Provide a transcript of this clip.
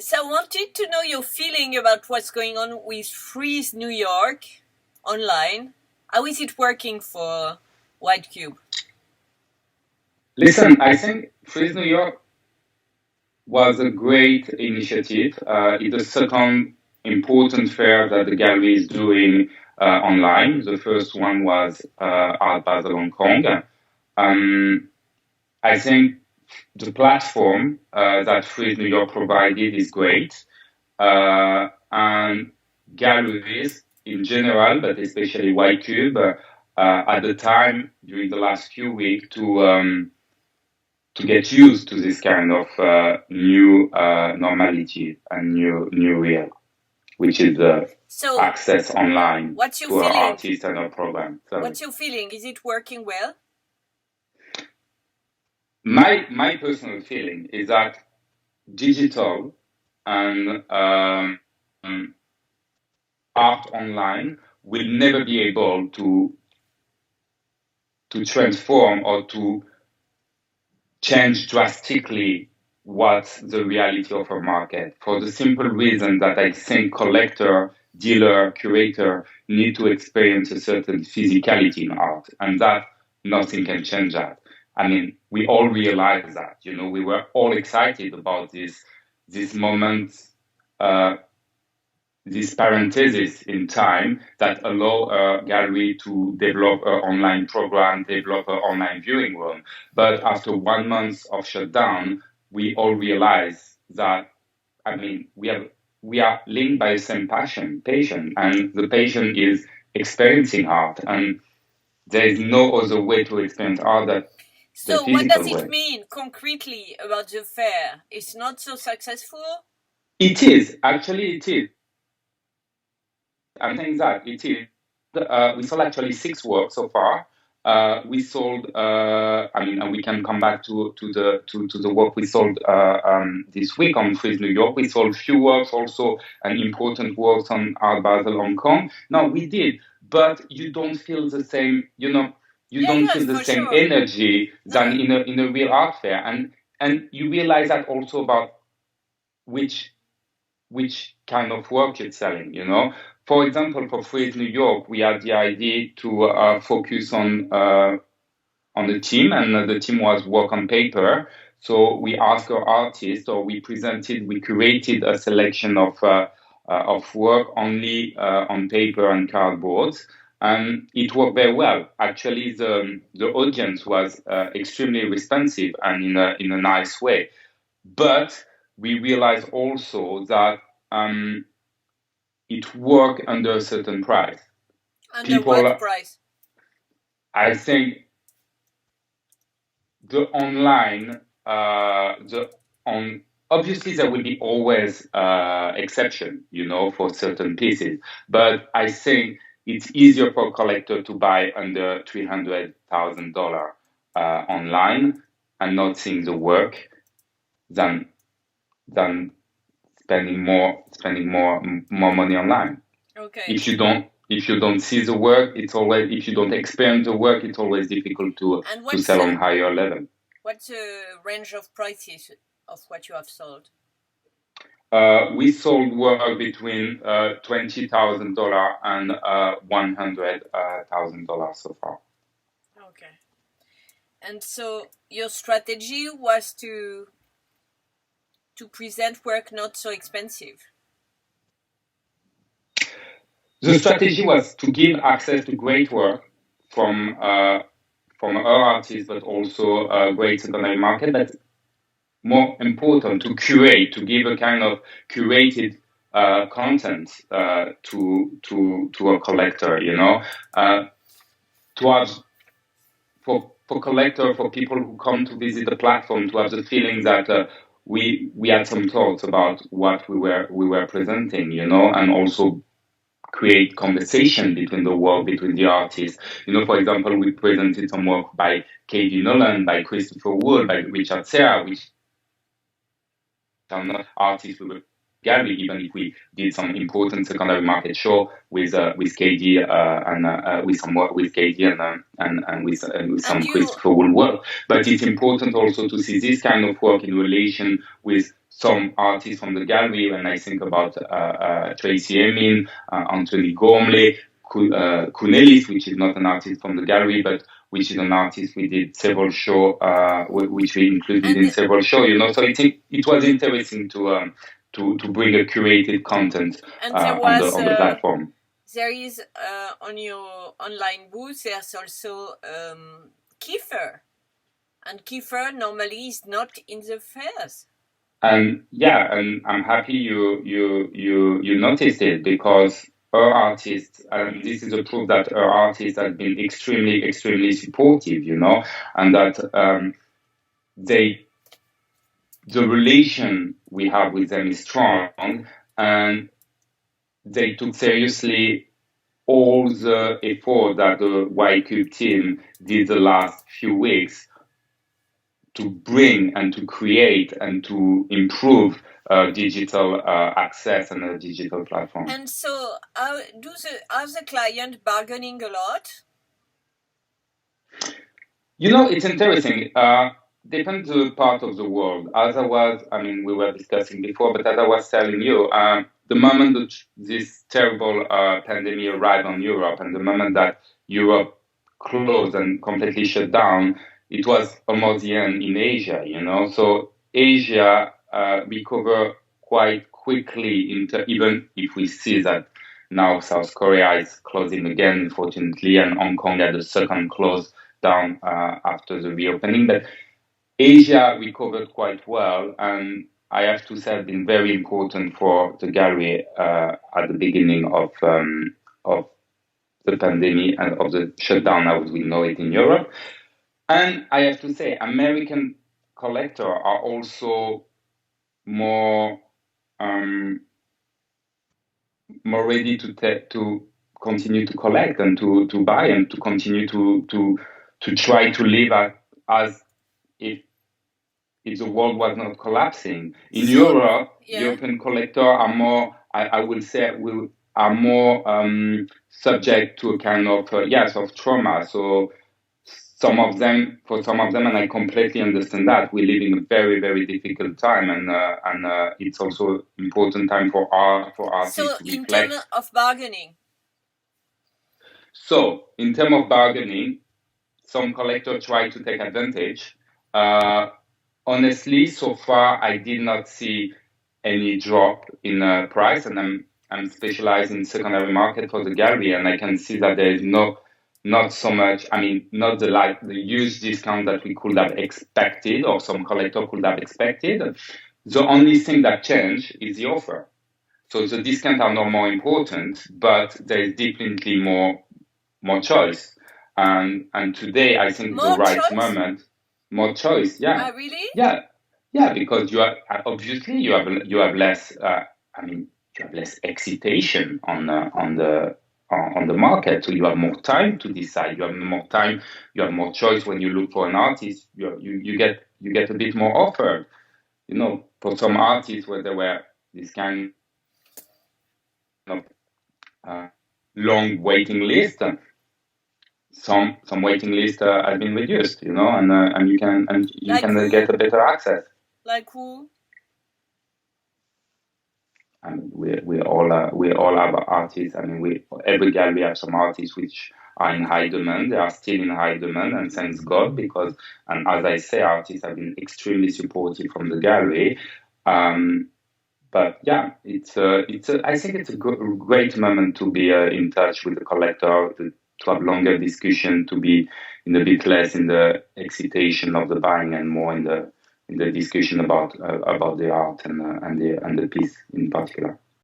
So I wanted to know your feeling about what's going on with Freeze New York online. How is it working for White Cube? Listen, I think Freeze New York was a great initiative. It's the second important fair that the gallery is doing online. The first one was Art Basel Hong Kong. Um, I think the platform that Freeze New York provided is great. And galleries in general, but especially White Cube, at the time during the last few weeks to get used to this kind of new normality and new real, which is the So access online what's your to our feeling? artists and our program. So What's your feeling? Is it working well? my personal feeling is that digital and art online will never be able to transform or to change drastically what's the reality of our market for the simple reason that I think collector, dealer, curator need to experience a certain physicality in art, and that nothing can change that. I mean, we all realize that, we were all excited about this moment, uh, this parenthesis in time that allow a gallery to develop an online program, develop an online viewing room. But after 1 month of shutdown, we all realize that, I mean, we are linked by the same patient, and the patient is experiencing art, and there is no other way to experience art than the So what does physical it way. mean concretely about the fair? It's not so successful? It is, actually it is. I'm saying that it is. We sold actually 6 works so far. We sold. I mean, and we can come back to the work we sold this week on Freeze New York. We sold few works also, and important works on Art Basel Hong Kong. No, we did, but you don't feel the same. You Yeah, don't yes, feel the for same sure. energy than in a real art fair, and you realize that also about which kind of work you're selling. For example, for Freeze New York, we had the idea to focus on the team, and the team was work on paper. So we asked our artists, or we curated a selection of work only on paper and cardboard, and it worked very well. Actually, the audience was extremely responsive and in a nice way. But we realized also that it worked under a certain price. Under what People, price? I think, the online, the on obviously there will be always exception, for certain pieces. But I think it's easier for a collector to buy under $300,000 online and not seeing the work than than spending more money online. Okay. If you don't see the work, if you don't experience the work, it's always difficult And to sell on higher level. what's the range of prices of what you have sold? We sold work between $20,000 and $100,000 so far. Okay. And so your strategy was to present work not so expensive. The strategy was to give access to great work from our artists, but also a great secondary market. But more important, to curate, to give a kind of curated content to a collector. To have for collector, for people who come to visit the platform, to have the feeling that we had some thoughts about what we were presenting, and also create conversation between the work, between the artists. For example, we presented some work by K.D. Nolan, by Christopher Wood, by Richard Serra, which are not artists we were gallery, even if we did some important secondary market show with KD and with some work with KD and with some Christopher Wood work. But it's important also to see this kind of work in relation with some artists from the gallery. When I think about Tracy Emin, Anthony Gormley, Kunelis, which is not an artist from the gallery, but which is an artist we did several shows, which we included in several shows. So it was interesting to bring a curated content on the platform. There is on your online booth. There's also Kiefer, and Kiefer normally is not in the fairs. And I'm happy you noticed it, because our artists, and this is a proof that our artists have been extremely supportive, and that the relation we have with them is strong, and they took seriously all the effort that the Y-Cube team did the last few weeks to bring and to create and to improve digital access and a digital platform. And so, are the client bargaining a lot? It's interesting. Depends the part of the world. We were discussing before, but as I was telling you, the moment that this terrible pandemic arrived on Europe, and the moment that Europe closed and completely shut down, it was almost the end in Asia, So Asia recovered quite quickly, even if we see that now South Korea is closing again, unfortunately, and Hong Kong had a second close down after the reopening. But Asia recovered quite well, and I have to say, it's been very important for the gallery at the beginning of the pandemic and of the shutdown as we know it in Europe. And I have to say, American collectors are also more ready to continue to collect and to buy and to continue to try to live as if the world was not collapsing. In Europe, European collectors are more, I would say, are more subject to a kind of trauma. So for some of them, and I completely understand that, we live in a very, very difficult time, and it's also important time for artists to reflect. So in terms of bargaining? So in terms of bargaining, some collectors try to take advantage. Honestly, so far, I did not see any drop in price, and I'm specialized in secondary market for the gallery, and I can see that there is not so much, not the huge discount that we could have expected, or some collector could have expected. The only thing that changed is the offer. So the discounts are not more important, but there is definitely more choice. And today, I think more the right choice? moment. More choice, yeah. Really? Yeah, because you have less. You have less excitation on the market, so you have more time to decide. You have more time. You have more choice when you look for an artist. You get a bit more offer. For some artists where there were this kind of long waiting list. Some waiting list has been reduced, and you can get a better access. Like who? We all have artists. Every gallery has some artists which are in high demand. They are still in high demand, and thanks God, because, and as I say, artists have been extremely supportive from the gallery. But yeah, I think it's a great moment to be in touch with the collector, to have longer discussion, to be in a bit less in the excitation of the buying and more in the discussion about the art and the piece in particular.